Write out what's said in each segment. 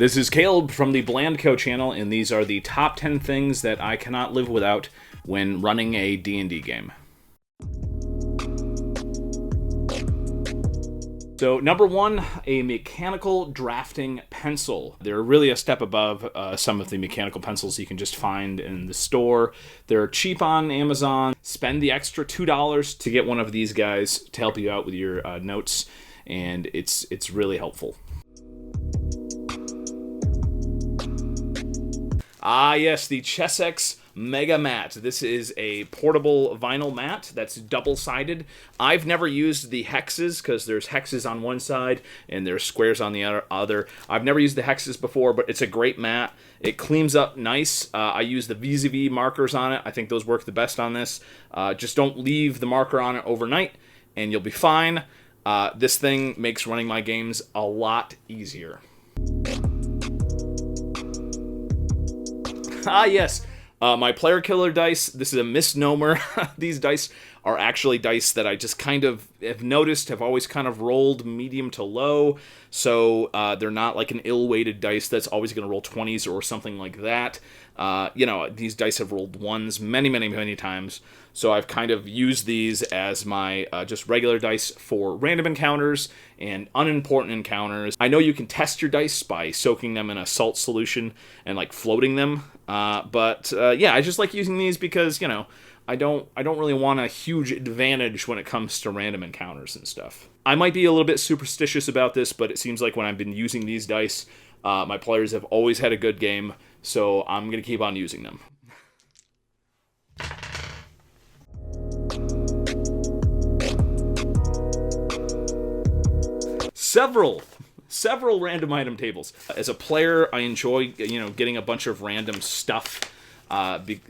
This is Caleb from the Blandco channel, and these are the top 10 things that I cannot live without when running a D&D game. So number one, a mechanical drafting pencil. They're really a step above some of the mechanical pencils you can just find in the store. They're cheap on Amazon. Spend the extra $2 to get one of these guys to help you out with your notes, and it's really helpful. Ah, yes, the Chessex Mega Mat. This is a portable vinyl mat that's double-sided. I've never used the hexes because there's hexes on one side and there's squares on the other. I've never used the hexes before, but it's a great mat. It cleans up nice. I use the vis-a-vis markers on it. I think those work the best on this. Just don't leave the marker on it overnight and you'll be fine. This thing makes running my games a lot easier. Ah, yes. My player killer dice. This is a misnomer. These dice are actually dice that I just kind of have noticed have always kind of rolled medium to low. So they're not like an ill-weighted dice that's always going to roll 20s or something like that. These dice have rolled 1s many times. So I've kind of used these as my just regular dice for random encounters and unimportant encounters. I know you can test your dice by soaking them in a salt solution and like floating them. Yeah, I just like using these because, I don't really want a huge advantage when it comes to random encounters and stuff. I might be a little bit superstitious about this, but it seems like when I've been using these dice, my players have always had a good game, so I'm going to keep on using them. Several random item tables. As a player, I enjoy, getting a bunch of random stuff,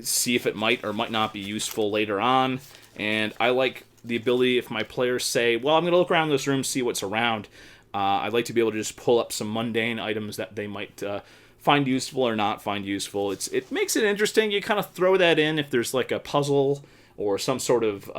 see if it might or might not be useful later on. And I like the ability, if my players say, well, I'm going to look around this room, see what's around, I'd like to be able to just pull up some mundane items that they might find useful or not find useful. It makes it interesting. You kind of throw that in if there's like a puzzle or some sort of,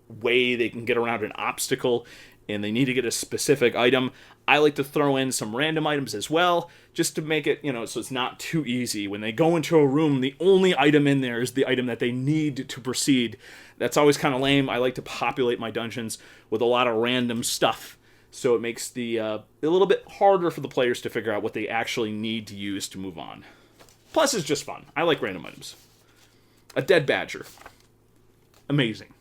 way they can get around an obstacle and they need to get a specific item. I like to throw in some random items as well, just to make it, so it's not too easy. When they go into a room, the only item in there is the item that they need to proceed. That's always kind of lame. I like to populate my dungeons with a lot of random stuff, so it makes the a little bit harder for the players to figure out what they actually need to use to move on. Plus, it's just fun. I like random items. A dead badger. Amazing.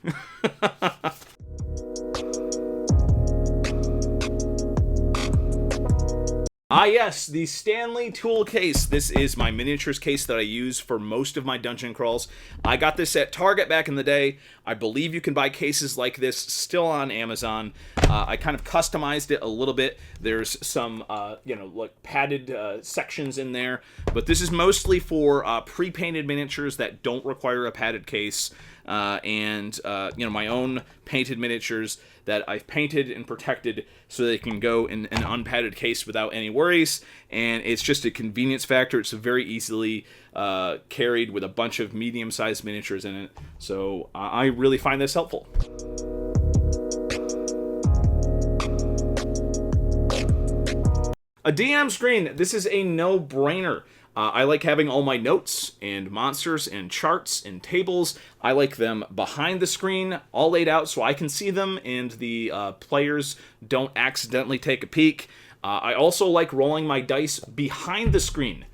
Ah, yes, the Stanley tool case. This is my miniatures case that I use for most of my dungeon crawls. I got this at Target back in the day. I believe you can buy cases like this still on Amazon. I kind of customized it a little bit. There's some, like padded sections in there, but this is mostly for pre-painted miniatures that don't require a padded case. And my own painted miniatures that I've painted and protected so they can go in an unpadded case without any worries. And it's just a convenience factor. It's very easily carried with a bunch of medium-sized miniatures in it. So I really find this helpful. A DM screen. This is a no-brainer. I like having all my notes and monsters and charts and tables. I like them behind the screen, all laid out so I can see them and the players don't accidentally take a peek. I also like rolling my dice behind the screen.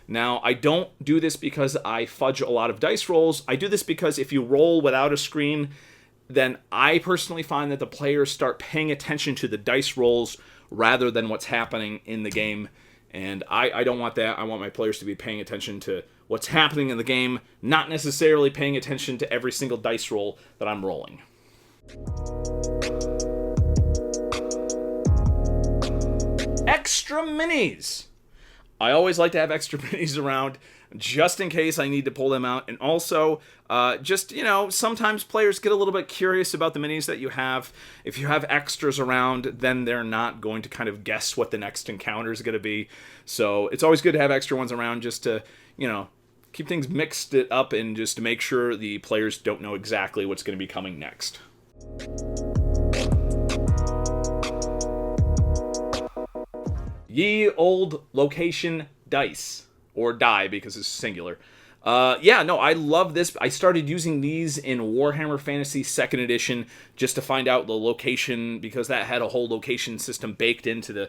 Now, I don't do this because I fudge a lot of dice rolls. I do this because if you roll without a screen, then I personally find that the players start paying attention to the dice rolls rather than what's happening in the game. And I don't want that. I want my players to be paying attention to what's happening in the game, not necessarily paying attention to every single dice roll that I'm rolling. Extra minis. I always like to have extra minis around just in case I need to pull them out. And also, sometimes players get a little bit curious about the minis that you have. If you have extras around, then they're not going to kind of guess what the next encounter is going to be. So it's always good to have extra ones around just to, keep things mixed it up and just to make sure the players don't know exactly what's going to be coming next. Ye old location dice, or die because it's singular. Yeah, no, I love this. I started using these in Warhammer Fantasy 2nd Edition just to find out the location, because that had a whole location system baked into the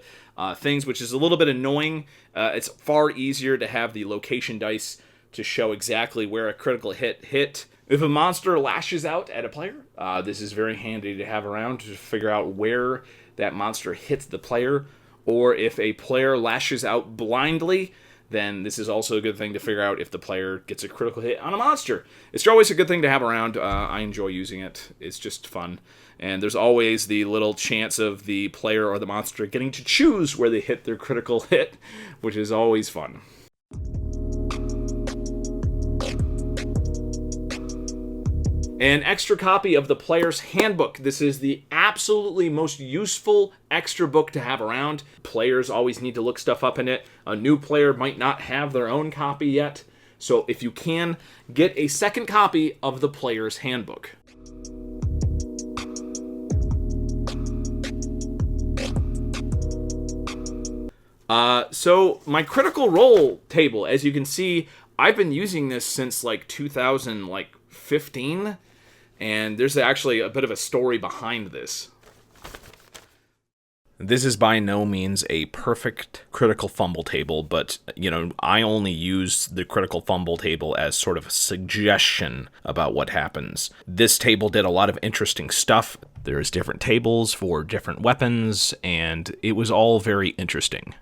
things, which is a little bit annoying. It's far easier to have the location dice to show exactly where a critical hit. If a monster lashes out at a player, this is very handy to have around to figure out where that monster hits the player. Or if a player lashes out blindly, then this is also a good thing to figure out if the player gets a critical hit on a monster. It's always a good thing to have around. I enjoy using it. It's just fun. And there's always the little chance of the player or the monster getting to choose where they hit their critical hit, which is always fun. An extra copy of the Players Handbook. This is the absolutely most useful extra book to have around. Players always need to look stuff up in it. A new player might not have their own copy yet. So if you can, get a second copy of the Players Handbook. So my Critical Role table, as you can see, I've been using this since like 2015. And there's actually a bit of a story behind this. This is by no means a perfect critical fumble table, but, I only use the critical fumble table as sort of a suggestion about what happens. This table did a lot of interesting stuff. There's different tables for different weapons, and it was all very interesting.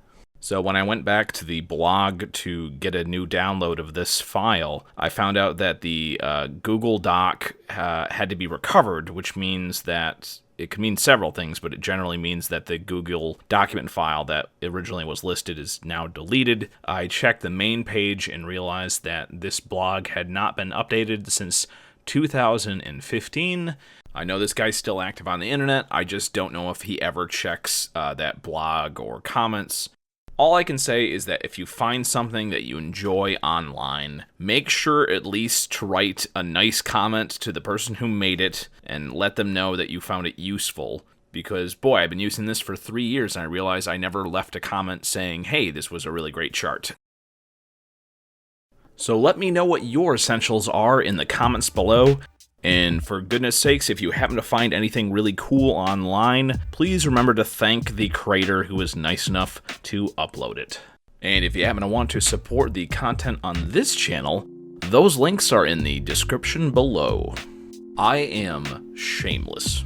So when I went back to the blog to get a new download of this file, I found out that the Google Doc had to be recovered, which means that it could mean several things, but it generally means that the Google document file that originally was listed is now deleted. I checked the main page and realized that this blog had not been updated since 2015. I know this guy's still active on the internet. I just don't know if he ever checks that blog or comments. All I can say is that if you find something that you enjoy online, make sure at least to write a nice comment to the person who made it and let them know that you found it useful. Because, boy, I've been using this for 3 years and I realized I never left a comment saying, hey, this was a really great chart. So let me know what your essentials are in the comments below. And for goodness sakes, if you happen to find anything really cool online, please remember to thank the creator who was nice enough to upload it. And if you happen to want to support the content on this channel, those links are in the description below. I am shameless.